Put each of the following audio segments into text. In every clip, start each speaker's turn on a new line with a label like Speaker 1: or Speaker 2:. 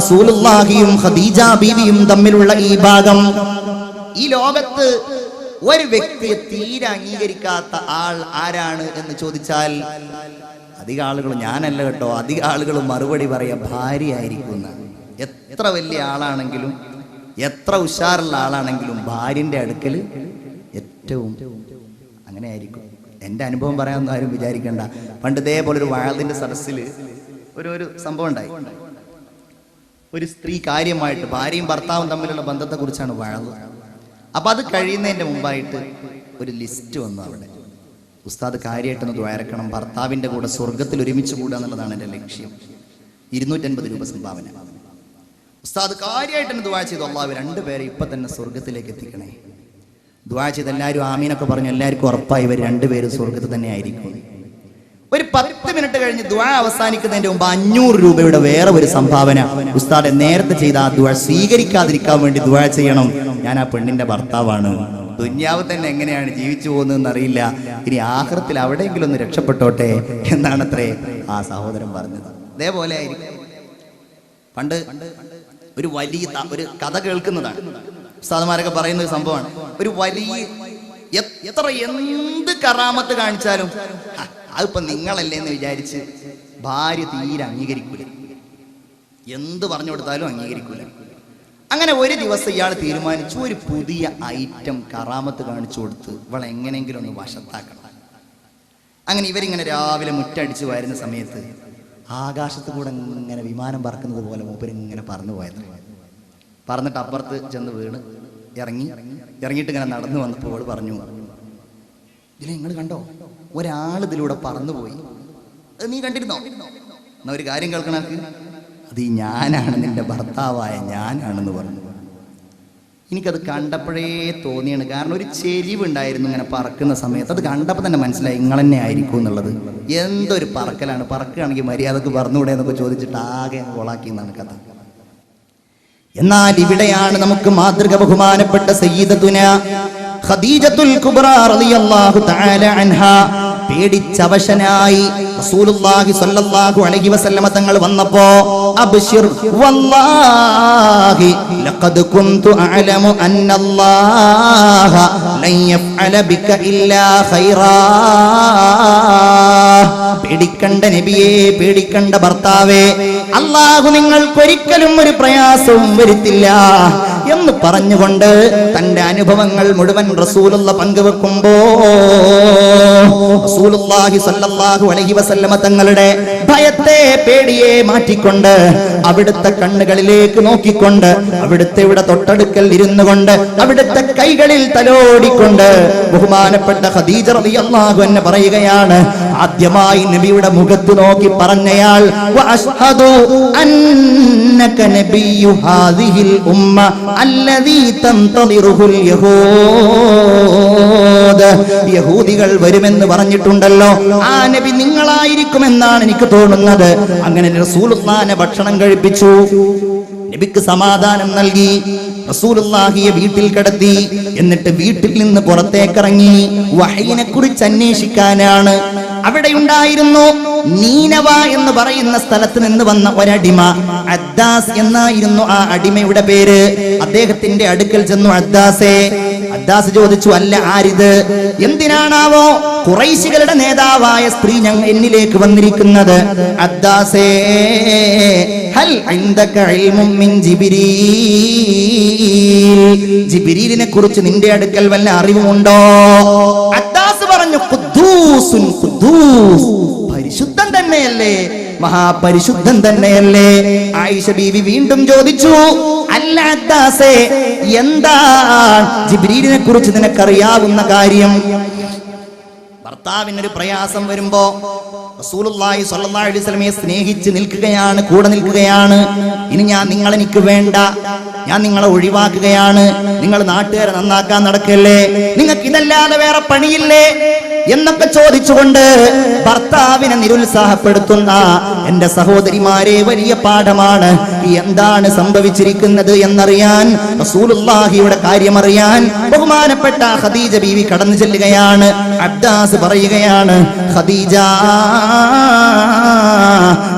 Speaker 1: റസൂലുള്ളാഹിയും ഖദീജ ബീവിയും തമ്മിലുള്ള ഈ ഭാഗം, ഈ ലോകത്ത് ഒരു വ്യക്തിയെ തീരെ അംഗീകരിക്കാത്ത ആൾ ആരാണ് എന്ന് ചോദിച്ചാൽ അധിക ആളുകൾ, ഞാനല്ല കേട്ടോ, അധിക ആളുകൾ മറുപടി പറയാ ഭാര്യയായിരിക്കുന്ന. എത്ര വലിയ ആളാണെങ്കിലും എത്ര ഉഷാറുള്ള ആളാണെങ്കിലും ഭാര്യന്റെ അടുക്കൽ ഏറ്റവും അങ്ങനെ ആയിരിക്കും. എൻ്റെ അനുഭവം പറയാമെന്ന് ആരും വിചാരിക്കണ്ട. പണ്ട് ഇതേപോലെ ഒരു വാഴത്തിന്റെ സദസ്സിൽ ഒരു സംഭവം ഉണ്ടായി. ഒരു സ്ത്രീ കാര്യമായിട്ട് ഭാര്യയും ഭർത്താവും തമ്മിലുള്ള ബന്ധത്തെക്കുറിച്ചാണ് വാഴത്. അപ്പൊ അത് കഴിയുന്നതിന്റെ മുമ്പായിട്ട് ഒരു ലിസ്റ്റ് വന്നു. അവിടെ ഉസ്താദ് കാര്യമായിട്ടൊന്ന് ദ്വാരക്കണം, ഭർത്താവിന്റെ കൂടെ സ്വർഗത്തിൽ ഒരുമിച്ച് കൂടുക എന്നുള്ളതാണ് എൻ്റെ ലക്ഷ്യം. 250 രൂപ സംഭാവന. ഉസ്താദ് കാര്യമായിട്ടൊന്ന് ദ്വാ ചെയ്തു, അള്ളാഹു രണ്ടുപേരെ ഇപ്പൊ തന്നെ സ്വർഗത്തിലേക്ക് എത്തിക്കണേ. ദ്വാ ചെയ്ത് എല്ലാവരും ആമീനൊക്കെ പറഞ്ഞു. എല്ലാവർക്കും ഉറപ്പായി ഇവർ രണ്ടുപേരും സ്വർഗത്തിൽ തന്നെ ആയിരിക്കും. ഒരു 10 മിനിറ്റ് കഴിഞ്ഞ് ദ്വാ അവസാനിക്കുന്നതിന്റെ മുമ്പ് 500 രൂപയുടെ വേറെ ഒരു സംഭാവന. ഉസ്താദെ നേരത്തെ ചെയ്ത ആ ദ്വാ സ്വീകരിക്കാതിരിക്കാൻ വേണ്ടി ദ്വാ ചെയ്യണം, ഞാൻ ആ പെണ്ണിന്റെ ഭർത്താവാണ്. ദുന്യാവ് തന്നെ എങ്ങനെയാണ് ജീവിച്ചു പോകുന്നതെന്ന് അറിയില്ല, ഇനി ആഖിറത്തിൽ അവിടെയെങ്കിലും ഒന്ന് രക്ഷപ്പെട്ടോട്ടെ എന്നാണത്രേ ആ സഹോദരൻ പറഞ്ഞത്. അതേപോലെ ആയിരിക്കും. പണ്ട് ഒരു വലിയ ഒരു കഥ കേൾക്കുന്നതാണ്, ഉസ്താദുമാരൊക്കെ പറയുന്ന ഒരു സംഭവമാണ്. ഒരു വലിയ എന്ത് കറാമത്ത് കാണിച്ചാലും അതിപ്പോ നിങ്ങളല്ലേ എന്ന് വിചാരിച്ച് ഭാര്യ തീരെ അംഗീകരിക്കൂല. എന്ത് പറഞ്ഞു കൊടുത്താലും അംഗീകരിക്കൂല. അങ്ങനെ ഒരു ദിവസം ഇയാൾ തീരുമാനിച്ചു, ഒരു പുതിയ ഐറ്റം കറാമത്ത് കാണിച്ചു കൊടുത്ത് ഇവളെ എങ്ങനെയെങ്കിലും ഒന്ന് വശത്താക്കണം. അങ്ങനെ ഇവരിങ്ങനെ രാവിലെ മുറ്റടിച്ച് വരുന്ന സമയത്ത് ആകാശത്ത് കൂടെ ഇങ്ങനെ വിമാനം പറക്കുന്നത് പോലെ മൂപ്പരിങ്ങനെ പറന്നു പോയത്. പറന്നിട്ട് അപ്പുറത്ത് ചെന്ന് വീണ് ഇറങ്ങിയിട്ട് ഇങ്ങനെ നടന്നു വന്നപ്പോൾ അവൾ പറഞ്ഞു, ഇതിലെ നിങ്ങൾ കണ്ടോ, ഒരാൾ ഇതിലൂടെ പറന്നുപോയി, അത് നീ കണ്ടിരുന്നോ? എന്നാ ഒരു കാര്യം കേൾക്കണ, അത് ഈ ഞാനാണ്, നിന്റെ ഭർത്താവായ ഞാനാണെന്ന് പറഞ്ഞു. എനിക്കത് കണ്ടപ്പോഴേ തോന്നിയാണ്. കാരണം ഒരു ചെരിവുണ്ടായിരുന്നു ഇങ്ങനെ പറക്കുന്ന സമയത്ത്. അത് കണ്ടപ്പോൾ തന്നെ മനസ്സിലായി നിങ്ങൾ തന്നെ ആയിരിക്കും എന്നുള്ളത്. എന്തൊരു പറക്കലാണ്, പറക്കുകയാണെങ്കിൽ മര്യാദക്ക് പറന്നുകൂടെ എന്നൊക്കെ ചോദിച്ചിട്ട് ആകെ കൊളാക്കി എന്നാണ് കഥ. എന്നാൽ ഇവിടെയാണ് നമുക്ക് മാതൃക ബഹുമാനപ്പെട്ട സയ്യിദത്തുന ഖദീജത്തുൽ കുബ്ര റളിയല്ലാഹു തആല അൻഹാ പേടിച്ചവശനായി റസൂലുള്ളാഹി സ്വല്ലല്ലാഹു അലൈഹി വസല്ലമ തങ്ങൾ വന്നപ്പോ, അബ്ശിർ വല്ലാഹി ലഖദ് കുൻതു അഅലമു അന്നല്ലാഹ ലൻ യഫ്അല ബിക ഇല്ലാ ഖൈറാ. പേടിക്കണ്ട നബിയേ, പേടിക്കണ്ട ഭർത്താവേ, അല്ലാഹു നിങ്ങൾക്കൊരിക്കലും ഒരു പ്രയാസവും വരുത്തില്ല എന്ന് പറഞ്ഞുകൊണ്ട് തന്റെ അനുഭവങ്ങൾ മുഴുവൻ റസൂലുള്ള പങ്കുവെക്കുമ്പോ റസൂലുള്ളാഹി സ്വല്ലല്ലാഹു അലൈഹി വസല്ലമ തങ്ങളുടെ ഭയത്തെ, പേടിയെ മാറ്റിക്കൊണ്ട് അവിടുത്തെ കണ്ണുകളിലേക്ക് നോക്കിക്കൊണ്ട് അവിടുത്തെ ഇവിടെ തൊട്ടടുക്കൽ ഇരുന്നു കൊണ്ട് അവിടുത്തെ കൈകളിൽ തലോടിക്കൊണ്ട് ബഹുമാനപ്പെട്ട ഖദീജ റളിയല്ലാഹു അൻഹ പറയുകയാണ്, ആദ്യമായി നബിയുടെ മുഖത്ത് നോക്കി പറഞ്ഞയാൾ, വഅശ്ഹദു അന്നക നബിയ്യു ഹാദിഹിൽ ഉമ്മ അല്ലദീ തൻതദിറുഹുൽ യഹൂദ്. യഹൂദികൾ വരുമെന്ന് പറഞ്ഞിട്ടുണ്ടല്ലോ, ആ നബി നിങ്ങളായിരിക്കുമെന്നാണ് എനിക്ക് തോന്നുന്നത്. അങ്ങനെ റസൂലുള്ളാഹിനെ ഭക്ഷണം കഴിപ്പിച്ചു, നബിക്ക് സമാധാനം നൽകി, റസൂലുള്ളാഹിയെ വീട്ടിൽ കിടത്തി. എന്നിട്ട് വീട്ടിൽ നിന്ന് പുറത്തേക്കിറങ്ങി വഹയിനെ കുറിച്ച് അന്വേഷിക്കാനാണ്. അവിടെ ഉണ്ടായിരുന്നു നീനവ എന്ന് പറയുന്ന സ്ഥലത്ത് നിന്ന് വന്ന ഒരടിമ, അദ്ദാസ് എന്നായിരുന്നു ആ അടിമയുടെ പേര്. അദ്ദേഹത്തിന്റെ അടുക്കൽ ചെന്നു, അദ്ദാസ് ചോദിച്ചു, അല്ല ആരിത്, എന്തിനാണാവോ ഖുറൈശികളുടെ നേതാവായ സ്ത്രീ എന്നിലേക്ക് വന്നിരിക്കുന്നത്? അദ്ദാസേ ഹൽ ഇൻദക ഇൽമുൻ മിൻ ജിബ്രീൽ, ജിബ്രീലിനെ കുറിച്ച് നിന്റെ അടുക്കൽ വല്ല അറിവുമുണ്ടോ? അദ്ദാസ് പറഞ്ഞു, ഖുദ്ദൂസുൻ ഖുദ്ദൂസ്, പരിശുദ്ധൻ തന്നെയല്ലേ, മഹാപരിശുദ്ധൻ തന്നെയല്ലേ. ആയിഷ ബീവി വീണ്ടും ചോദിച്ചു, അല്ല അദ്ദാസേ, എന്താ ജിബ്രീലിനെ കുറിച്ച് നിനക്കറിയാവുന്ന കാര്യം? ഭർത്താവിനൊരു പ്രയാസം വരുമ്പോ റസൂലുള്ളാഹി സ്വല്ലല്ലാഹു അലൈഹി വസല്ലമയെ സ്നേഹിച്ച് നിൽക്കുകയാണ്, കൂടെ നിൽക്കുകയാണ്. ഇനി എനിക്ക് വേണ്ട, ഞാൻ നിങ്ങളെ ഒഴിവാക്കുകയാണ്, നിങ്ങൾ നാട്ടുകാരെ നന്നാക്കാൻ നടക്കല്ലേ, നിങ്ങൾക്ക് ഇതല്ലാതെ വേറെ പണിയില്ലേ എന്നൊക്കെ ചോദിച്ചുകൊണ്ട് ഭർത്താവിനെ നിരുത്സാഹപ്പെടുത്തുന്ന എന്റെ സഹോദരിമാരെ, വലിയ പാഠമാണ്. എന്താണ് സംഭവിച്ചിരിക്കുന്നത് എന്നറിയാൻ, റസൂലുള്ളാഹിയുടെ കാര്യമറിയാൻ ബഹുമാനപ്പെട്ട ഖദീജ ബീവി കടന്നു ചെല്ലുകയാണ്. അബ്ദാസ് പറയുകയാണ്, ഖദീജ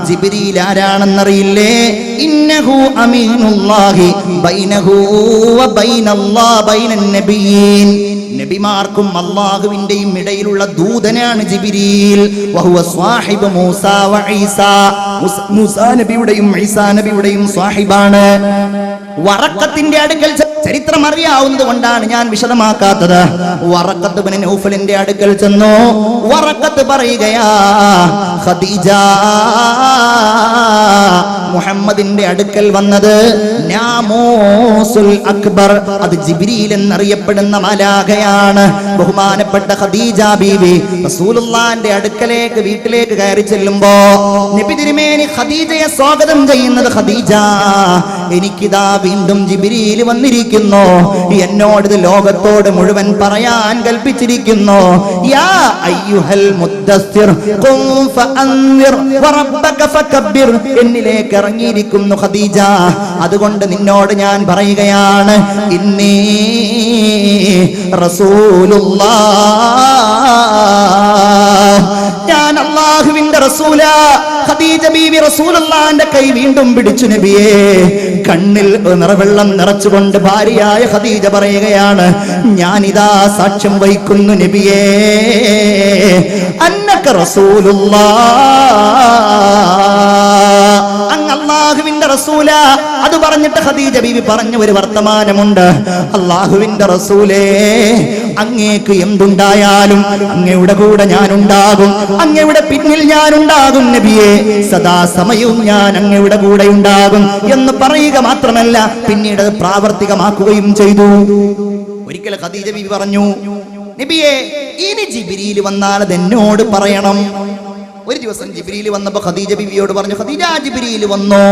Speaker 1: ജിബ്രീൽ ആരാണെന്നറിയില്ലേ? ഇന്നഹു അമീനുല്ലാഹി ബൈനഹു വ ബൈനല്ലാഹി ബൈനൻ നബിയീൻ. നബിമാർക്കും അല്ലാഹുവിന്റെയും ഇടയിലുള്ള ദൂതനാണ് ജിബ്രീൽ. വഹുവ സ്വാഹിബ് മൂസാ വ ഈസാ. മൂസാ നബിയുടെയും ഈസാ നബിയുടെയും സ്വാഹിബാണ്. വറക്കത്തിന്റെ അടുക്കൽ ചരിത്രം അറിയാവുന്നത് കൊണ്ടാണ് ഞാൻ വിശദമാക്കാത്തത്. വറക്കത്ത് ഇബ്നു നൗഫലിന്റെ അടുക്കൽ ചെന്നു. വറക്കത്ത് പറയുകയാ, ഖദീജ മുഹമ്മദിന്റെ അടുക്കൽ വന്നത് നാമൂസുൽ അക്ബർ, അത് ജിബ്രീൽ എന്നറിയപ്പെടുന്ന മലാഖയാണ്. ബഹുമാനപ്പെട്ട ഖദീജ ബീവി റസൂലുള്ളാഹിന്റെ അടുക്കലേക്ക് വീട്ടിലേക്ക് കയറി ചെല്ലുമ്പോ നബി തിരുമേനി ഖദീജയെ സ്വാഗതം ചെയ്യുന്നത്, ഖദീജ എനിക്കിതാ വീണ്ടും ജിബ്രീൽ വന്നിരിക്കുന്നു, എന്നോട് ഇത് ലോകത്തോട് മുഴുവൻ പറയാൻ കൽപ്പിച്ചിരിക്കുന്നു. യാ അയ്യുഹൽ മുദ്ദസ്സിർ ഖും ഫഅൻവിർ വറബ്ബക ഫകബ്ബിർ, എന്നിലേക്ക് ഇറങ്ങിയിരിക്കുന്നു ഖദീജ. അതുകൊണ്ട് നിന്നോട് ഞാൻ പറയുകയാണ്, ഇന്നീ റസൂലുള്ളാഹ്, ഞാൻ അല്ലാഹുവിന്റെ റസൂലാ. ഖദീജ ബീവി റസൂലുള്ളാഹിന്റെ കൈ വീണ്ടും പിടിച്ചു. നബിയേ, കണ്ണിൽ നിറവെള്ളം നിറച്ചുകൊണ്ട് ഭാര്യയായ ഖദീജ പറയുകയാണ്, ഞാനിതാ സാക്ഷ്യം വഹിക്കുന്നു നബിയേ, അന്നക റസൂലുള്ളാഹ്, അങ്ങ് അല്ലാഹുവിന്റെ റസൂലാ. അത് പറഞ്ഞിട്ട് ഖദീജ ബീവി പറഞ്ഞ ഒരു വർത്തമാനമുണ്ട്, അല്ലാഹുവിന്റെ റസൂലേ, അങ്ങേക്ക് എന്തുണ്ടായാലും അങ്ങയുടെ കൂടെ ഞാനുണ്ടാകും, അങ്ങയുടെ പിന്നിൽ ഞാനുണ്ടാകും നബിയേ, സദാസമയവും ഞാൻ അങ്ങയുടെ കൂടെ ഉണ്ടാകും എന്ന് പറയുക മാത്രമല്ല, പിന്നീട് അത് പ്രാവർത്തികമാക്കുകയും ചെയ്തു. ഒരിക്കൽ ഖദീജ ബീവി പറഞ്ഞു, നബിയേ, ഇനി ജിബ്രീൽ വന്നാൽ അത് എന്നോട് പറയണം. ഒരു ദിവസം ജിബ്രീൽ വന്നപ്പോൾ ഖദീജ ബീവിയോട് പറഞ്ഞു, ഖദീജ ജിബ്രീൽ വന്നു.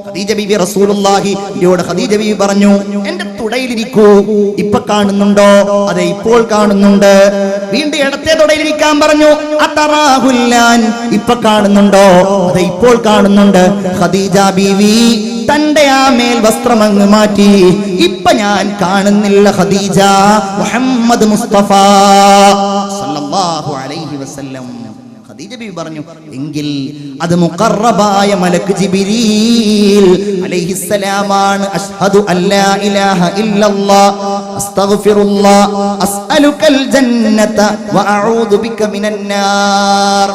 Speaker 1: ഖദീജ ബീവി റസൂലുള്ളാഹിയോട് ഖദീജ ബീവി പറഞ്ഞു, എന്റെ തുടയിലിരിക്കൂ. ഇപ്പൊ കാണുന്നുണ്ടോ? അതെ, ഇപ്പോൾ കാണുന്നുണ്ട്. വീണ്ടും ഇടത്തെ തുടയിലിരിക്കാൻ പറഞ്ഞു. അതറാഹുല്ലാൻ, ഇപ്പൊ കാണുന്നുണ്ടോ? അതെ, ഇപ്പോൾ കാണുന്നുണ്ട്. ഖദീജ ബീവി തന്റെ ആ മേൽ വസ്ത്രം അങ്ങ് മാറ്റി. ഇപ്പൊ ഞാൻ കാണുന്നില്ല ഖദീജ, മുഹമ്മദ് മുസ്തഫ സല്ലല്ലാഹു അലൈഹി വസല്ലം. ഖദീജ ബീവി പറഞ്ഞു, എങ്കിൽ അത് മുഖറബായ മലക്ക് ജിബ്രീൽ അലൈഹിസ്സലാമാണ്. അഷ്ഹദു അല്ലാ ഇലാഹ ഇല്ലല്ലാഹ് അസ്തഗ്ഫിറുല്ലാഹ് അസ്അലുകൽ ജന്നത വ അഊദു ബിക മിനൻ നാർ.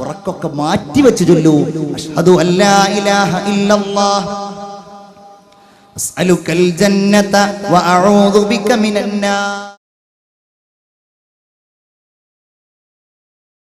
Speaker 1: ഉറക്കൊക്കെ മാറ്റി വെച്ച് ചൊല്ലൂ, അഷ്ഹദു അല്ലാ ഇലാഹ ഇല്ലല്ലാഹ് അസ്അലുകൽ ജന്നത വ അഊദു ബിക മിനൻ നാർ.